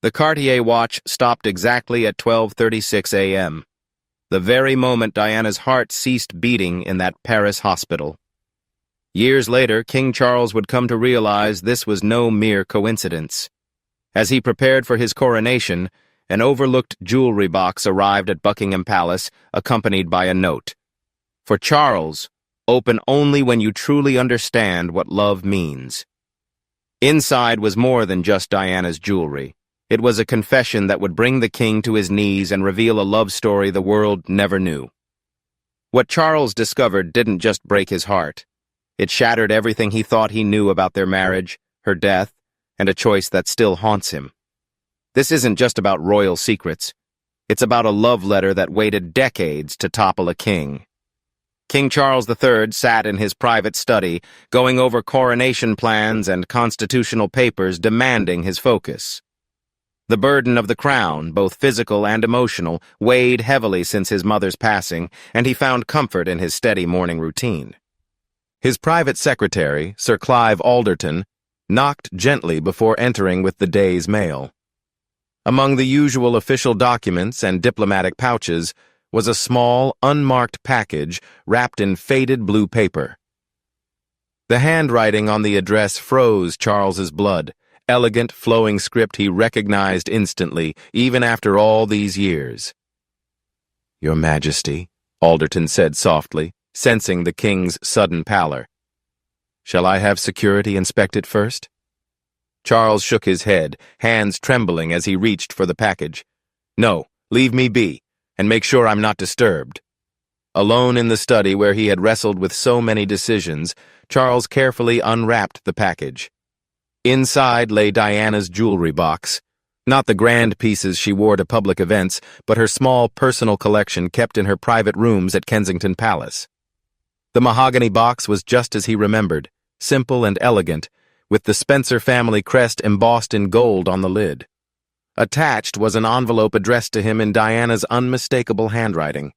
The Cartier watch stopped exactly at 12:36 a.m., the very moment Diana's heart ceased beating in that Paris hospital. Years later, King Charles would come to realize this was no mere coincidence. As he prepared for his coronation, an overlooked jewelry box arrived at Buckingham Palace, accompanied by a note. For Charles, open only when you truly understand what love means. Inside was more than just Diana's jewelry. It was a confession that would bring the king to his knees and reveal a love story the world never knew. What Charles discovered didn't just break his heart. It shattered everything he thought he knew about their marriage, her death, and a choice that still haunts him. This isn't just about royal secrets. It's about a love letter that waited decades to topple a king. King Charles III sat in his private study, going over coronation plans and constitutional papers demanding his focus. The burden of the crown, both physical and emotional, weighed heavily since his mother's passing, and he found comfort in his steady morning routine. His private secretary, Sir Clive Alderton, knocked gently before entering with the day's mail. Among the usual official documents and diplomatic pouches was a small, unmarked package wrapped in faded blue paper. The handwriting on the address froze Charles's blood. Elegant, flowing script he recognized instantly, even after all these years. "Your Majesty," Alderton said softly, sensing the king's sudden pallor. "Shall I have security inspect it first?" Charles shook his head, hands trembling as he reached for the package. "No, leave me be, and make sure I'm not disturbed." Alone in the study where he had wrestled with so many decisions, Charles carefully unwrapped the package. Inside lay Diana's jewelry box, not the grand pieces she wore to public events, but her small personal collection kept in her private rooms at Kensington Palace. The mahogany box was just as he remembered, simple and elegant, with the Spencer family crest embossed in gold on the lid. Attached was an envelope addressed to him in Diana's unmistakable handwriting.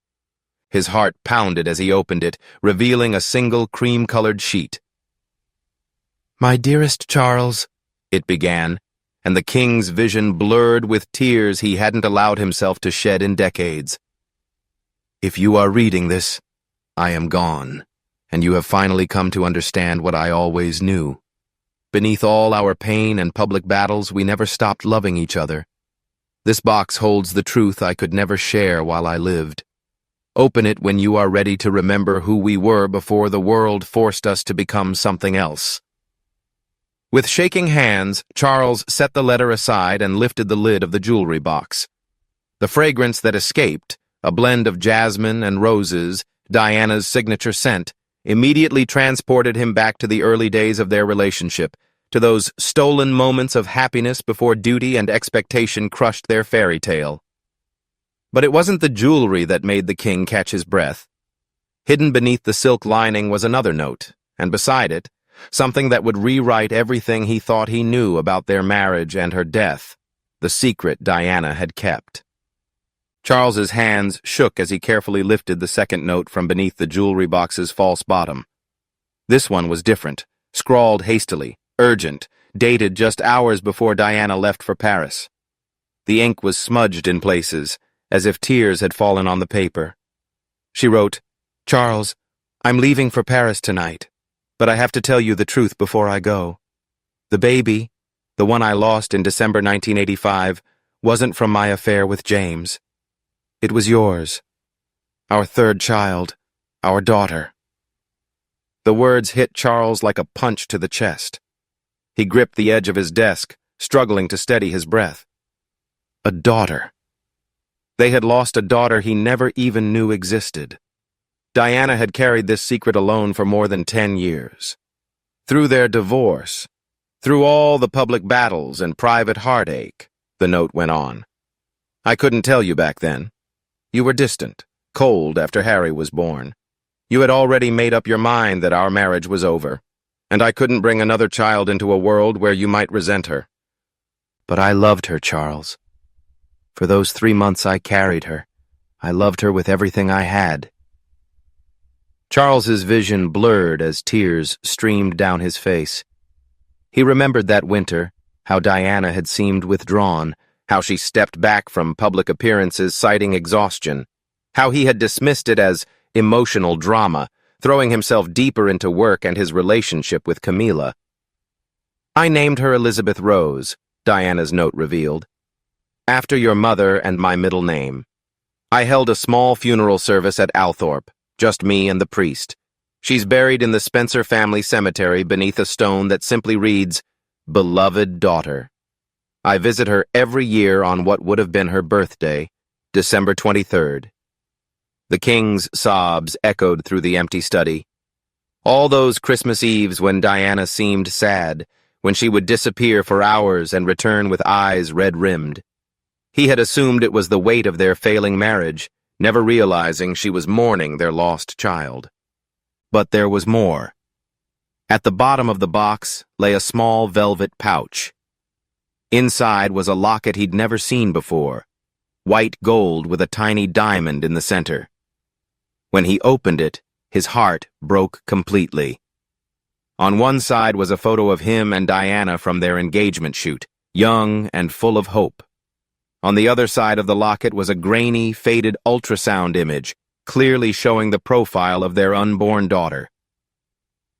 His heart pounded as he opened it, revealing a single cream-colored sheet. "My dearest Charles," it began, and the king's vision blurred with tears he hadn't allowed himself to shed in decades. "If you are reading this, I am gone, and you have finally come to understand what I always knew. Beneath all our pain and public battles, we never stopped loving each other. This box holds the truth I could never share while I lived. Open it when you are ready to remember who we were before the world forced us to become something else." With shaking hands, Charles set the letter aside and lifted the lid of the jewelry box. The fragrance that escaped, a blend of jasmine and roses, Diana's signature scent, immediately transported him back to the early days of their relationship, to those stolen moments of happiness before duty and expectation crushed their fairy tale. But it wasn't the jewelry that made the king catch his breath. Hidden beneath the silk lining was another note, and beside it, something that would rewrite everything he thought he knew about their marriage and her death, the secret Diana had kept. Charles's hands shook as he carefully lifted the second note from beneath the jewelry box's false bottom. This one was different, scrawled hastily, urgent, dated just hours before Diana left for Paris. The ink was smudged in places, as if tears had fallen on the paper. She wrote, "Charles, I'm leaving for Paris tonight. But I have to tell you the truth before I go. The baby, the one I lost in December 1985, wasn't from my affair with James. It was yours. Our third child, our daughter." The words hit Charles like a punch to the chest. He gripped the edge of his desk, struggling to steady his breath. A daughter. They had lost a daughter he never even knew existed. Diana had carried this secret alone for more than 10 years. Through their divorce, through all the public battles and private heartache, the note went on. "I couldn't tell you back then. You were distant, cold after Harry was born. You had already made up your mind that our marriage was over, and I couldn't bring another child into a world where you might resent her. But I loved her, Charles. For those 3 months I carried her, I loved her with everything I had." Charles's vision blurred as tears streamed down his face. He remembered that winter, how Diana had seemed withdrawn, how she stepped back from public appearances citing exhaustion, how he had dismissed it as emotional drama, throwing himself deeper into work and his relationship with Camilla. "I named her Elizabeth Rose," Diana's note revealed, "after your mother and my middle name. I held a small funeral service at Althorpe, just me and the priest. She's buried in the Spencer family cemetery beneath a stone that simply reads, 'Beloved Daughter.' I visit her every year on what would have been her birthday, December 23rd. The king's sobs echoed through the empty study. All those Christmas Eves when Diana seemed sad, when she would disappear for hours and return with eyes red-rimmed. He had assumed it was the weight of their failing marriage, never realizing she was mourning their lost child. But there was more. At the bottom of the box lay a small velvet pouch. Inside was a locket he'd never seen before, white gold with a tiny diamond in the center. When he opened it, his heart broke completely. On one side was a photo of him and Diana from their engagement shoot, young and full of hope. On the other side of the locket was a grainy, faded ultrasound image, clearly showing the profile of their unborn daughter.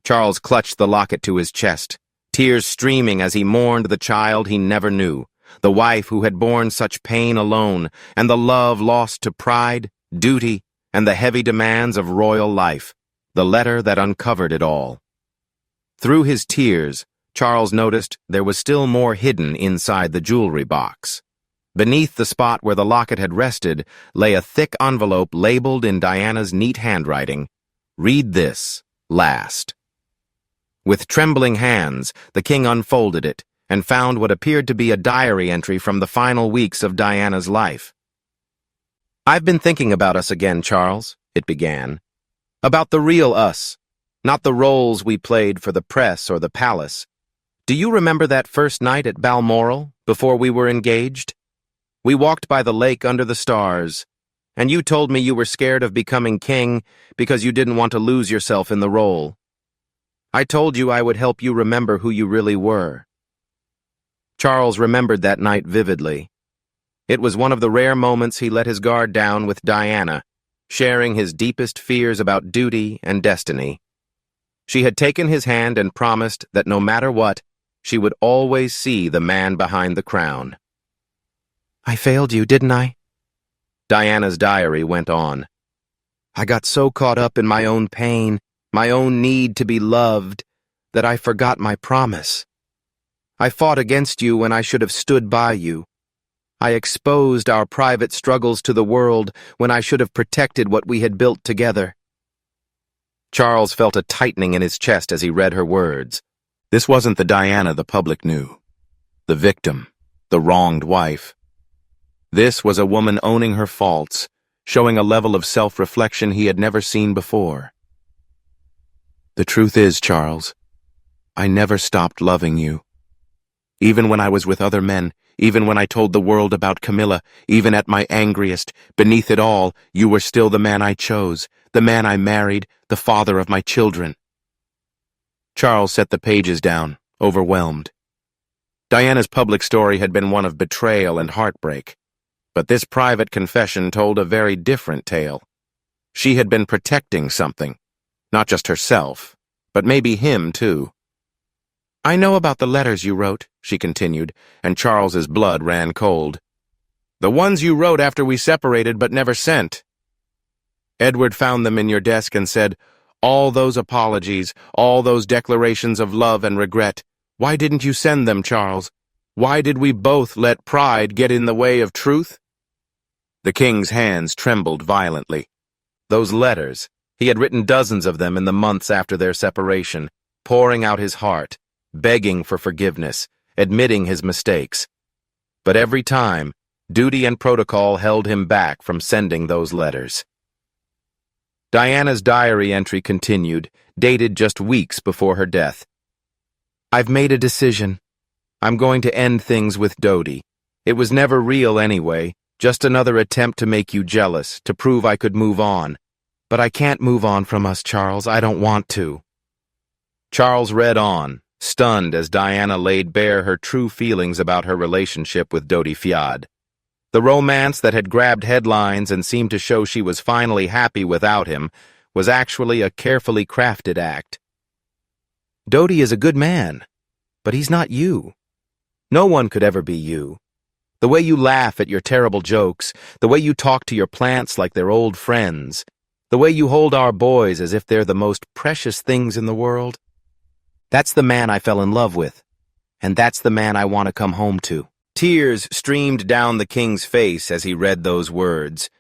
Charles clutched the locket to his chest, tears streaming as he mourned the child he never knew, the wife who had borne such pain alone, and the love lost to pride, duty, and the heavy demands of royal life, the letter that uncovered it all. Through his tears, Charles noticed there was still more hidden inside the jewelry box. Beneath the spot where the locket had rested lay a thick envelope labeled in Diana's neat handwriting, "Read this, last." With trembling hands, the king unfolded it and found what appeared to be a diary entry from the final weeks of Diana's life. "I've been thinking about us again, Charles," it began. "About the real us, not the roles we played for the press or the palace. Do you remember that first night at Balmoral, before we were engaged? We walked by the lake under the stars, and you told me you were scared of becoming king because you didn't want to lose yourself in the role. I told you I would help you remember who you really were." Charles remembered that night vividly. It was one of the rare moments he let his guard down with Diana, sharing his deepest fears about duty and destiny. She had taken his hand and promised that no matter what, she would always see the man behind the crown. "I failed you, didn't I?" Diana's diary went on. "I got so caught up in my own pain, my own need to be loved, that I forgot my promise. I fought against you when I should have stood by you. I exposed our private struggles to the world when I should have protected what we had built together." Charles felt a tightening in his chest as he read her words. This wasn't the Diana the public knew, the victim, the wronged wife. This was a woman owning her faults, showing a level of self-reflection he had never seen before. "The truth is, Charles, I never stopped loving you. Even when I was with other men, even when I told the world about Camilla, even at my angriest, beneath it all, you were still the man I chose, the man I married, the father of my children." Charles set the pages down, overwhelmed. Diana's public story had been one of betrayal and heartbreak, but this private confession told a very different tale. She had been protecting something, not just herself, but maybe him too. "I know about the letters you wrote," she continued, and Charles's blood ran cold. "The ones you wrote after we separated but never sent. Edward found them in your desk and said, 'All those apologies, all those declarations of love and regret, why didn't you send them, Charles? Why did we both let pride get in the way of truth?'" The king's hands trembled violently. Those letters, he had written dozens of them in the months after their separation, pouring out his heart, begging for forgiveness, admitting his mistakes. But every time, duty and protocol held him back from sending those letters. Diana's diary entry continued, dated just weeks before her death. "I've made a decision. I'm going to end things with Dodie. It was never real anyway, just another attempt to make you jealous, to prove I could move on. But I can't move on from us, Charles. I don't want to." Charles read on, stunned as Diana laid bare her true feelings about her relationship with Dodi Fiad. The romance that had grabbed headlines and seemed to show she was finally happy without him was actually a carefully crafted act. Dodi is a good man, but he's not you. No one could ever be you. The way you laugh at your terrible jokes, the way you talk to your plants like they're old friends, the way you hold our boys as if they're the most precious things in the world. That's the man I fell in love with, and that's the man I want to come home to. Tears streamed down the king's face as he read those words.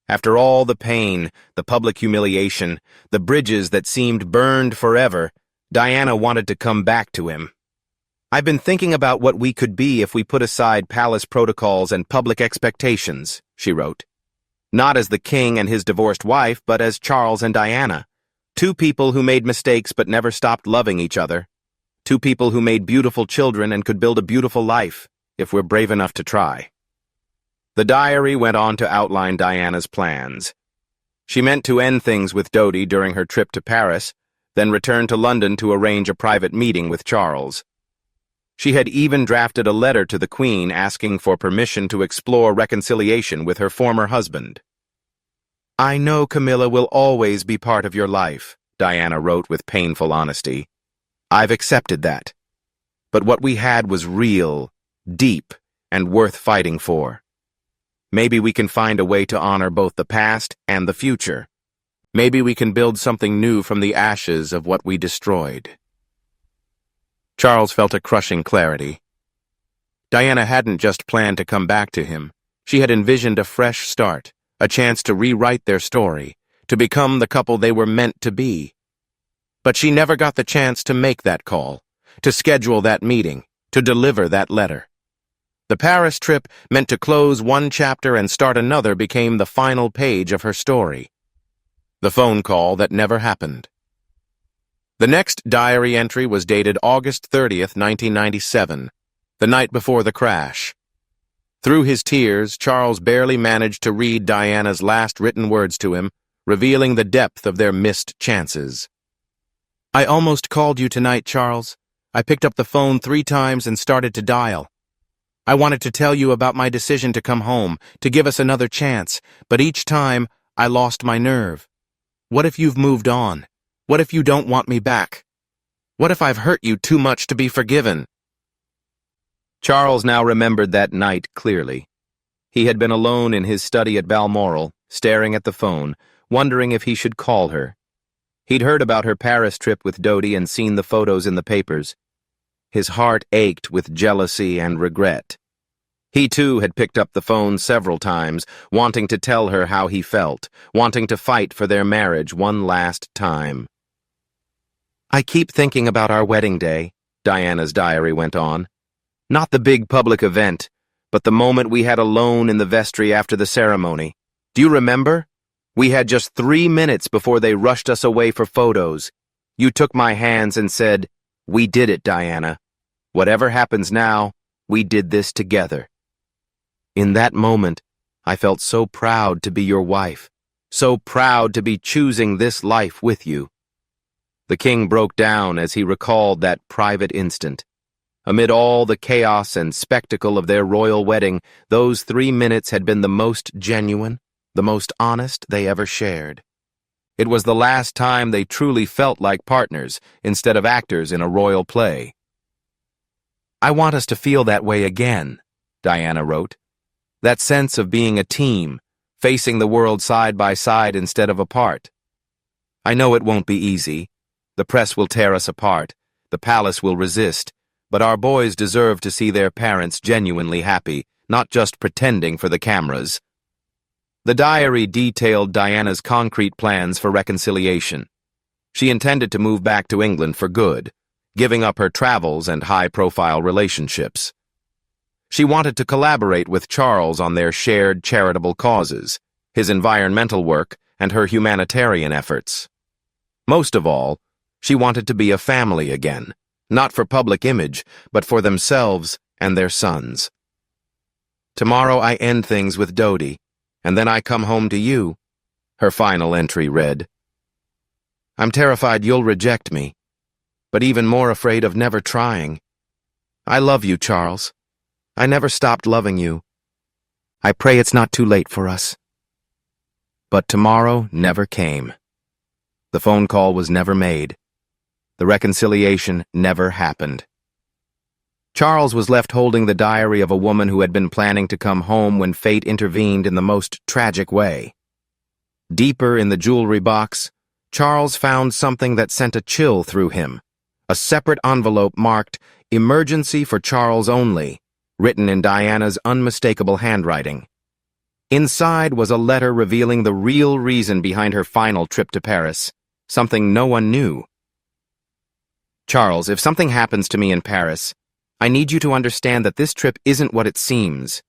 After all the pain, the public humiliation, the bridges that seemed burned forever, Diana wanted to come back to him. I've been thinking about what we could be if we put aside palace protocols and public expectations, she wrote. Not as the king and his divorced wife, but as Charles and Diana. Two people who made mistakes but never stopped loving each other. Two people who made beautiful children and could build a beautiful life, if we're brave enough to try. The diary went on to outline Diana's plans. She meant to end things with Dodi during her trip to Paris, then return to London to arrange a private meeting with Charles. She had even drafted a letter to the Queen asking for permission to explore reconciliation with her former husband. I know Camilla will always be part of your life, Diana wrote with painful honesty. I've accepted that. But what we had was real, deep, and worth fighting for. Maybe we can find a way to honor both the past and the future. Maybe we can build something new from the ashes of what we destroyed. Charles felt a crushing clarity. Diana hadn't just planned to come back to him. She had envisioned a fresh start, a chance to rewrite their story, to become the couple they were meant to be. But she never got the chance to make that call, to schedule that meeting, to deliver that letter. The Paris trip, meant to close one chapter and start another, became the final page of her story. The phone call that never happened. The next diary entry was dated August 30th, 1997, the night before the crash. Through his tears, Charles barely managed to read Diana's last written words to him, revealing the depth of their missed chances. I almost called you tonight, Charles. I picked up the phone 3 times and started to dial. I wanted to tell you about my decision to come home, to give us another chance, but each time I lost my nerve. What if you've moved on? What if you don't want me back? What if I've hurt you too much to be forgiven? Charles now remembered that night clearly. He had been alone in his study at Balmoral, staring at the phone, wondering if he should call her. He'd heard about her Paris trip with Dodi and seen the photos in the papers. His heart ached with jealousy and regret. He too had picked up the phone several times, wanting to tell her how he felt, wanting to fight for their marriage one last time. I keep thinking about our wedding day, Diana's diary went on. Not the big public event, but the moment we had alone in the vestry after the ceremony. Do you remember? We had just 3 minutes before they rushed us away for photos. You took my hands and said, "We did it, Diana. Whatever happens now, we did this together." In that moment, I felt so proud to be your wife, so proud to be choosing this life with you. The king broke down as he recalled that private instant. Amid all the chaos and spectacle of their royal wedding, those 3 minutes had been the most genuine, the most honest they ever shared. It was the last time they truly felt like partners instead of actors in a royal play. I want us to feel that way again, Diana wrote. That sense of being a team, facing the world side by side instead of apart. I know it won't be easy. The press will tear us apart. The palace will resist. But our boys deserve to see their parents genuinely happy, not just pretending for the cameras. The diary detailed Diana's concrete plans for reconciliation. She intended to move back to England for good, giving up her travels and high-profile relationships. She wanted to collaborate with Charles on their shared charitable causes, his environmental work and her humanitarian efforts. Most of all, she wanted to be a family again, not for public image, but for themselves and their sons. Tomorrow I end things with Dodi, and then I come home to you, her final entry read. I'm terrified you'll reject me. but even more afraid of never trying. I love you, Charles. I never stopped loving you. I pray it's not too late for us. But tomorrow never came. The phone call was never made. The reconciliation never happened. Charles was left holding the diary of a woman who had been planning to come home when fate intervened in the most tragic way. Deeper in the jewelry box, Charles found something that sent a chill through him. A separate envelope marked "Emergency for Charles Only," written in Diana's unmistakable handwriting. Inside was a letter revealing the real reason behind her final trip to Paris, something no one knew. Charles, if something happens to me in Paris, I need you to understand that this trip isn't what it seems.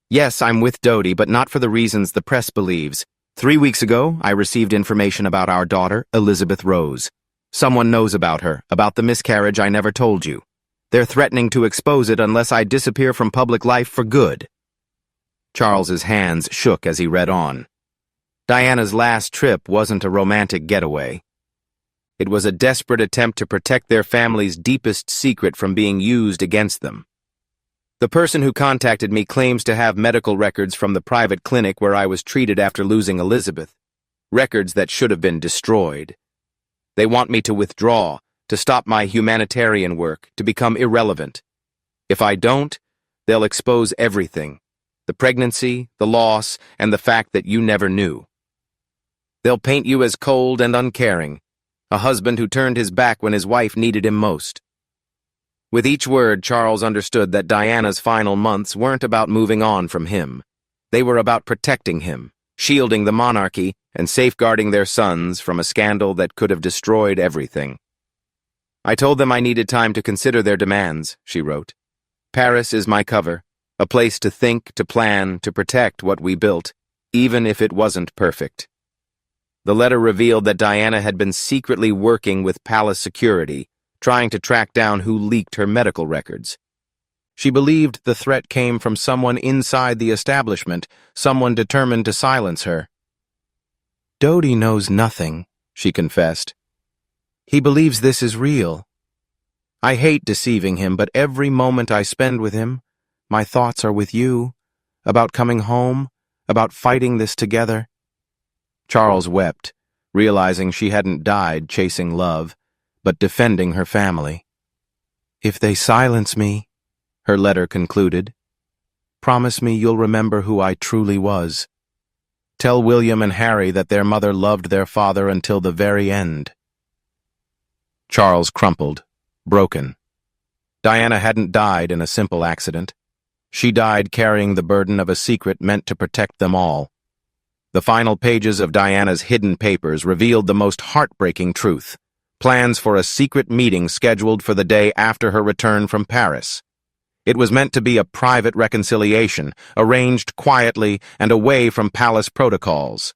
Yes, I'm with Dodi, but not for the reasons the press believes. 3 weeks ago, I received information about our daughter, Elizabeth Rose. Someone knows about her, about the miscarriage I never told you. They're threatening to expose it unless I disappear from public life for good. Charles's hands shook as he read on. Diana's last trip wasn't a romantic getaway. It was a desperate attempt to protect their family's deepest secret from being used against them. The person who contacted me claims to have medical records from the private clinic where I was treated after losing Elizabeth. Records that should have been destroyed. They want me to withdraw, to stop my humanitarian work, to become irrelevant. If I don't, they'll expose everything. The pregnancy, the loss, and the fact that you never knew. They'll paint you as cold and uncaring, a husband who turned his back when his wife needed him most. With each word, Charles understood that Diana's final months weren't about moving on from him. They were about protecting him, shielding the monarchy, and safeguarding their sons from a scandal that could have destroyed everything. I told them I needed time to consider their demands, she wrote. Paris is my cover, a place to think, to plan, to protect what we built, even if it wasn't perfect. The letter revealed that Diana had been secretly working with palace security, trying to track down who leaked her medical records. She believed the threat came from someone inside the establishment, someone determined to silence her. Dodi knows nothing, she confessed. He believes this is real. I hate deceiving him, but every moment I spend with him, my thoughts are with you, about coming home, about fighting this together. Charles wept, realizing she hadn't died chasing love, but defending her family. If they silence me, her letter concluded, promise me you'll remember who I truly was. Tell William and Harry that their mother loved their father until the very end. Charles crumpled, broken. Diana hadn't died in a simple accident. She died carrying the burden of a secret meant to protect them all. The final pages of Diana's hidden papers revealed the most heartbreaking truth. Plans for a secret meeting scheduled for the day after her return from Paris. It was meant to be a private reconciliation, arranged quietly and away from palace protocols.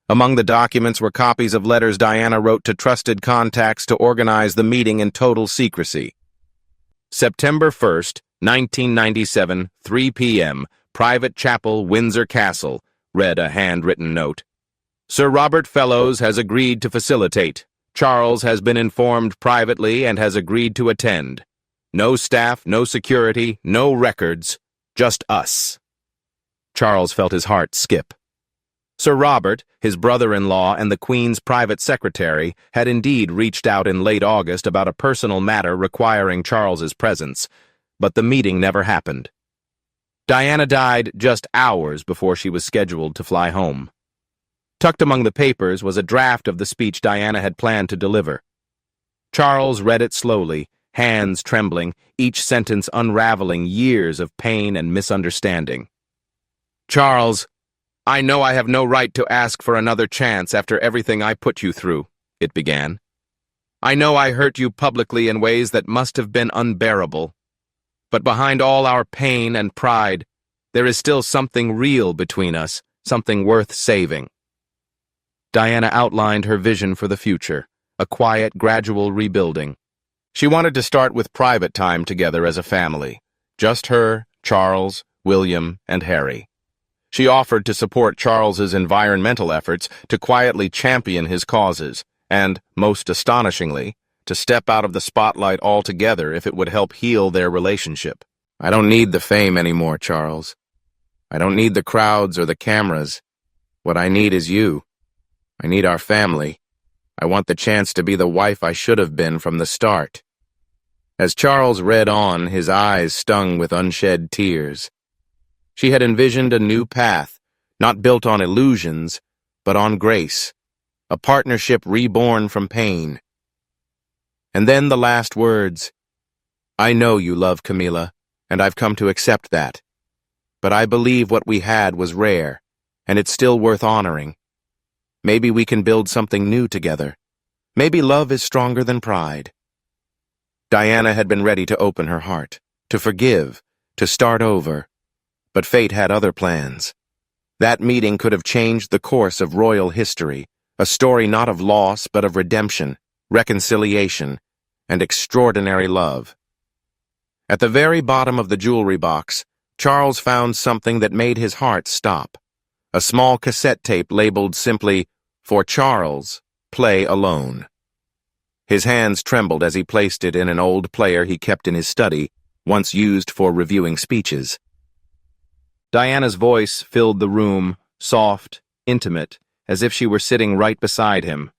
Among the documents were copies of letters Diana wrote to trusted contacts to organize the meeting in total secrecy. September 1st, 1997, 3 p.m., Private Chapel, Windsor Castle, read a handwritten note. Sir Robert Fellows has agreed to facilitate. Charles has been informed privately and has agreed to attend. No staff, no security, no records, just us. Charles felt his heart skip. Sir Robert, his brother-in-law and the Queen's private secretary, had indeed reached out in late August about a personal matter requiring Charles's presence, but the meeting never happened. Diana died just hours before she was scheduled to fly home. Tucked among the papers was a draft of the speech Diana had planned to deliver. Charles read it slowly, hands trembling, each sentence unraveling years of pain and misunderstanding. Charles, I know I have no right to ask for another chance after everything I put you through, it began. I know I hurt you publicly in ways that must have been unbearable. But behind all our pain and pride, there is still something real between us, something worth saving. Diana outlined her vision for the future, a quiet, gradual rebuilding. She wanted to start with private time together as a family, just her, Charles, William, and Harry. She offered to support Charles's environmental efforts to quietly champion his causes, and, most astonishingly, to step out of the spotlight altogether if it would help heal their relationship. I don't need the fame anymore, Charles. I don't need the crowds or the cameras. What I need is you. I need our family. I want the chance to be the wife I should have been from the start. As Charles read on, his eyes stung with unshed tears. She had envisioned a new path, not built on illusions, but on grace, a partnership reborn from pain. And then the last words, I know you love Camila, and I've come to accept that. But I believe what we had was rare, and it's still worth honoring. Maybe we can build something new together. Maybe love is stronger than pride. Diana had been ready to open her heart, to forgive, to start over. But fate had other plans. That meeting could have changed the course of royal history, a story not of loss but of redemption, reconciliation, and extraordinary love. At the very bottom of the jewelry box, Charles found something that made his heart stop. A small cassette tape labeled simply, For Charles, Play Alone. His hands trembled as he placed it in an old player he kept in his study, once used for reviewing speeches. Diana's voice filled the room, soft, intimate, as if she were sitting right beside him.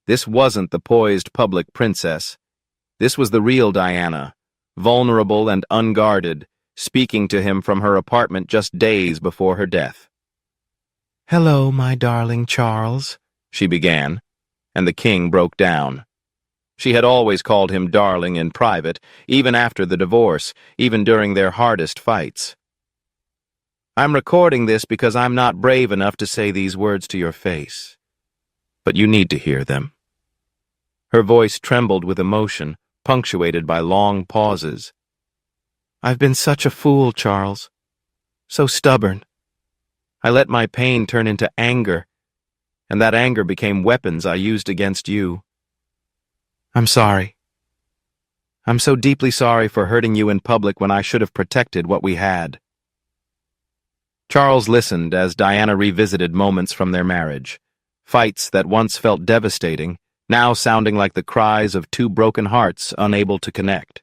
This wasn't the poised public princess. This was the real Diana, vulnerable and unguarded, speaking to him from her apartment just days before her death. "Hello, my darling Charles," she began, and the king broke down. She had always called him darling in private, even after the divorce, even during their hardest fights. "I'm recording this because I'm not brave enough to say these words to your face. But you need to hear them." Her voice trembled with emotion, punctuated by long pauses. "I've been such a fool, Charles. So stubborn. I let my pain turn into anger, and that anger became weapons I used against you. I'm sorry. I'm so deeply sorry for hurting you in public when I should have protected what we had." Charles listened as Diana revisited moments from their marriage, fights that once felt devastating, now sounding like the cries of two broken hearts unable to connect.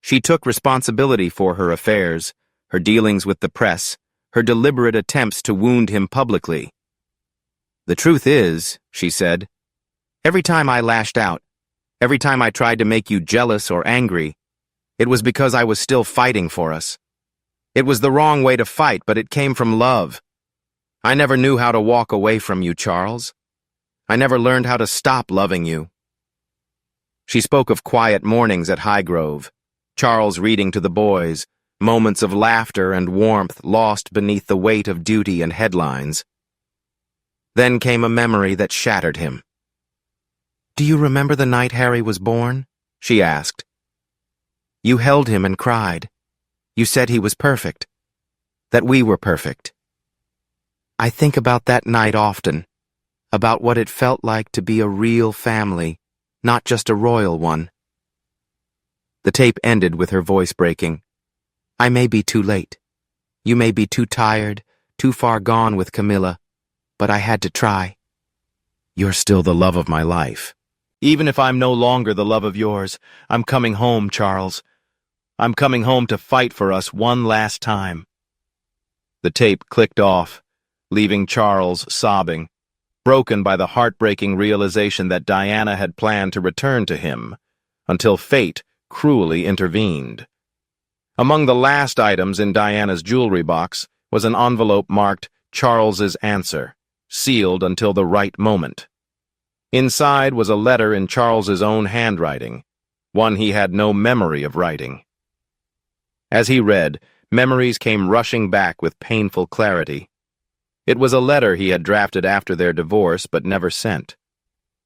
She took responsibility for her affairs, her dealings with the press, her deliberate attempts to wound him publicly. "The truth is," she said, "every time I lashed out, every time I tried to make you jealous or angry, it was because I was still fighting for us. It was the wrong way to fight, but it came from love. I never knew how to walk away from you, Charles. I never learned how to stop loving you." She spoke of quiet mornings at Highgrove, Charles reading to the boys, moments of laughter and warmth lost beneath the weight of duty and headlines. Then came a memory that shattered him. "Do you remember the night Harry was born?" she asked. "You held him and cried. You said he was perfect, that we were perfect. I think about that night often, about what it felt like to be a real family, not just a royal one." The tape ended with her voice breaking. "I may be too late. You may be too tired, too far gone with Camila, but I had to try. You're still the love of my life. Even if I'm no longer the love of yours, I'm coming home, Charles. I'm coming home to fight for us one last time." The tape clicked off, leaving Charles sobbing, broken by the heartbreaking realization that Diana had planned to return to him, until fate cruelly intervened. Among the last items in Diana's jewelry box was an envelope marked Charles's answer, sealed until the right moment. Inside was a letter in Charles's own handwriting, one he had no memory of writing. As he read, memories came rushing back with painful clarity. It was a letter he had drafted after their divorce but never sent.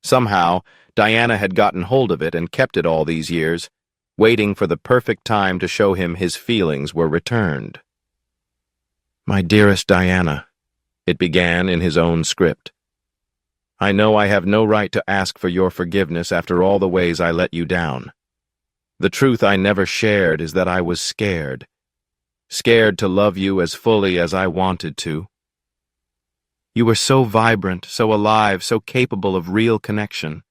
Somehow, Diana had gotten hold of it and kept it all these years, waiting for the perfect time to show him his feelings were returned. "My dearest Diana," it began in his own script. "I know I have no right to ask for your forgiveness after all the ways I let you down. The truth I never shared is that I was scared. Scared to love you as fully as I wanted to. You were so vibrant, so alive, so capable of real connection.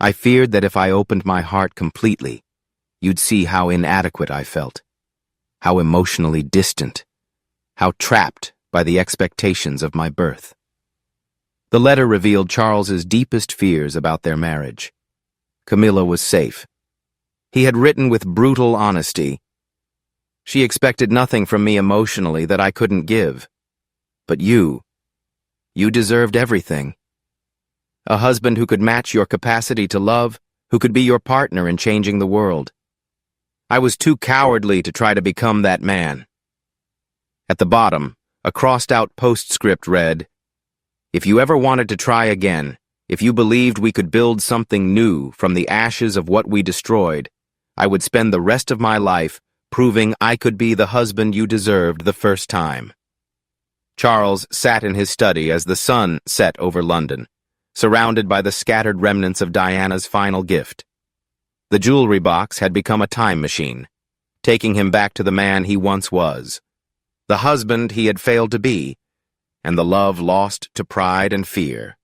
I feared that if I opened my heart completely, you'd see how inadequate I felt, how emotionally distant, how trapped by the expectations of my birth. The letter revealed Charles's deepest fears about their marriage. Camilla was safe. He had written with brutal honesty. She expected nothing from me emotionally that I couldn't give. But you deserved everything. A husband who could match your capacity to love, who could be your partner in changing the world. I was too cowardly to try to become that man. At the bottom, a crossed-out postscript read, "If you ever wanted to try again, if you believed we could build something new from the ashes of what we destroyed, I would spend the rest of my life proving I could be the husband you deserved the first time." Charles sat in his study as the sun set over London, surrounded by the scattered remnants of Diana's final gift. The jewelry box had become a time machine, taking him back to the man he once was, the husband he had failed to be, and the love lost to pride and fear.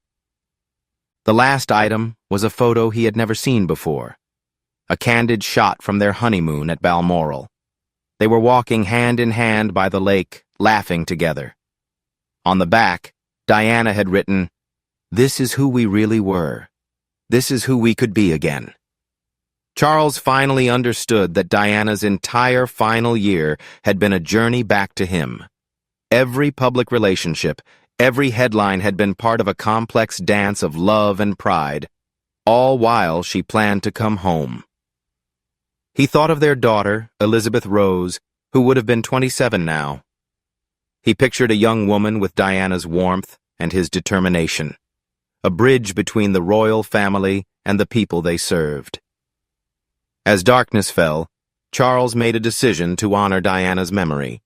The last item was a photo he had never seen before, a candid shot from their honeymoon at Balmoral. They were walking hand in hand by the lake, laughing together. On the back, Diana had written, "This is who we really were. This is who we could be again." Charles finally understood that Diana's entire final year had been a journey back to him. Every public relationship, every headline had been part of a complex dance of love and pride, all while she planned to come home. He thought of their daughter, Elizabeth Rose, who would have been 27 now. He pictured a young woman with Diana's warmth and his determination, a bridge between the royal family and the people they served. As darkness fell, Charles made a decision to honor Diana's memory.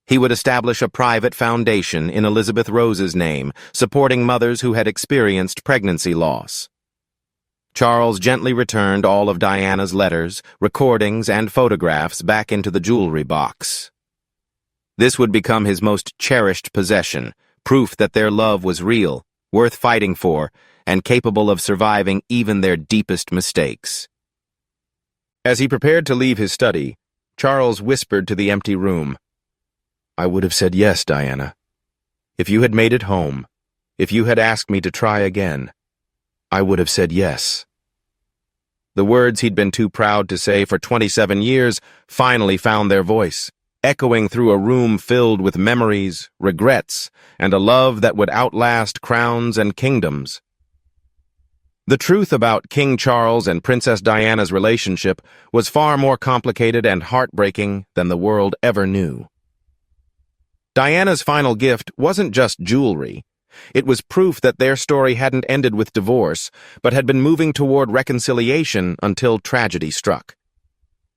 He would establish a private foundation in Elizabeth Rose's name, supporting mothers who had experienced pregnancy loss. Charles gently returned all of Diana's letters, recordings, and photographs back into the jewelry box. This would become his most cherished possession, proof that their love was real, worth fighting for, and capable of surviving even their deepest mistakes. As he prepared to leave his study, Charles whispered to the empty room, "I would have said yes, Diana. If you had made it home, if you had asked me to try again, I would have said yes." The words he'd been too proud to say for 27 years finally found their voice, echoing through a room filled with memories, regrets, and a love that would outlast crowns and kingdoms. The truth about King Charles and Princess Diana's relationship was far more complicated and heartbreaking than the world ever knew. Diana's final gift wasn't just jewelry. It was proof that their story hadn't ended with divorce, but had been moving toward reconciliation until tragedy struck.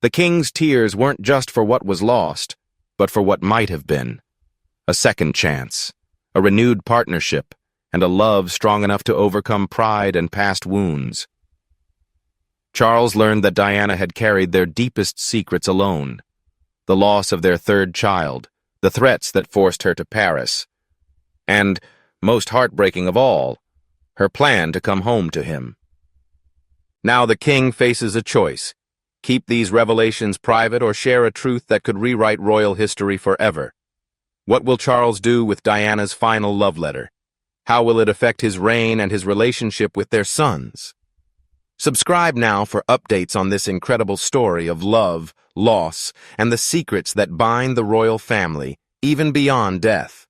The king's tears weren't just for what was lost, but for what might have been. A second chance, a renewed partnership, and a love strong enough to overcome pride and past wounds. Charles learned that Diana had carried their deepest secrets alone. The loss of their third child, the threats that forced her to Paris, and, most heartbreaking of all, her plan to come home to him. Now the king faces a choice: keep these revelations private or share a truth that could rewrite royal history forever. What will Charles do with Diana's final love letter? How will it affect his reign and his relationship with their sons? Subscribe now for updates on this incredible story of love, loss, and the secrets that bind the royal family, even beyond death.